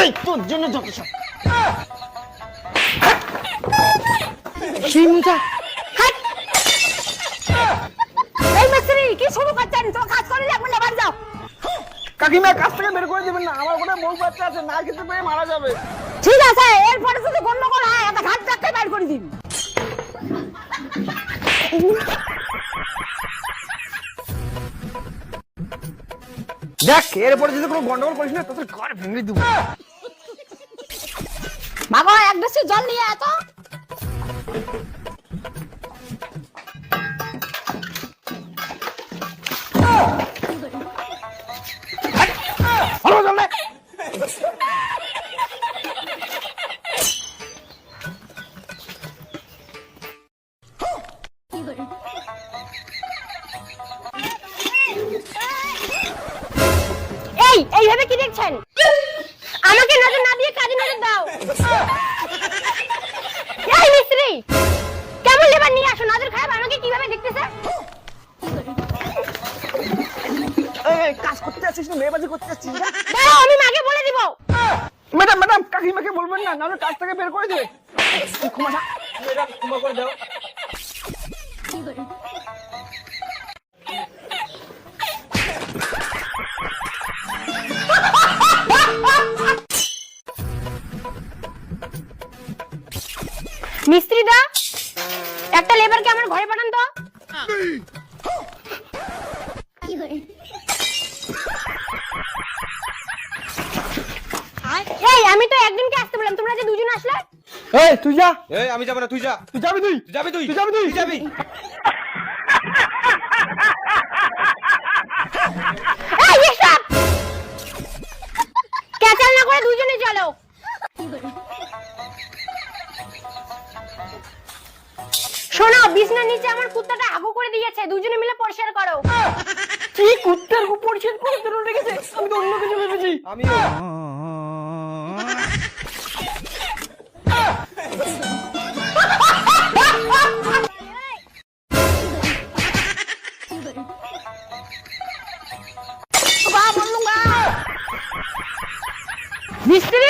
এই তোর জন্য যত সব সেই মুজা এই মিস্ত্রি কি শুরু করছেন? তো কাজ করে লাগবে না, বাড়ি যাও। কাকিমা কাছ থেকে বের করে দিবেন না, আমার কোনো বউ বাচ্চা আছে, না খেতে পেয়ে মারা যাবে। ঠিক আছে, এরপরে যদি গন্ডগোল হয় একটা ঘাট চাকতে বাইর করে দিন। দেখ এরপরে যদি কোনো গন্ডগোল করিস না তোদের ঘর ভেঙে দেবো। মাগো এক বেশি জল নিয়ে এত ভালো জল নে। এইভাবে কি দেখছেন? আমাকে নজর না দিয়ে কাজে নজর দাও। এই মিস্ত্রি কেমন লেবার নিয়ে আসো, নজর খারাপ আমাকে কিভাবে দেখতেছে? এই কাজ করতে আসছিস না মেয়েবাজি করতে আসছিস না? দাঁড়াও আমি মাকে বলে দিব। ম্যাডাম ম্যাডাম কাকিমাকে বলবেন না, নাহলে কাজ থেকে বের করে দেবে। ক্ষমা ম্যাডাম ক্ষমা করে দাও। মিস্ত্রি দা একটা লেবারকে আমার ঘরে পাঠান তো। এই আমি তো একদিনকে আসতে বললাম, তোমরা যে দুজন আসলে। এই তুই যা। এই আমি যাব না, তুই যা। তুই যাবি তুই যাবি তুই তুই যাবি তুই যাবি। এই এসব ক্যাচাল না করে দুজনে চলো। শোনো বিছনার নিচে আমার কুত্তাটা আগু করে দিয়েছে, দুজনে মিলে পরিষ্কার করো। কি কুত্তার উপর পরিষ্কার করে তোর রেখেছে, আমি তো অন্য কিছু ভেবেছি। আমিও মিস্ত্রি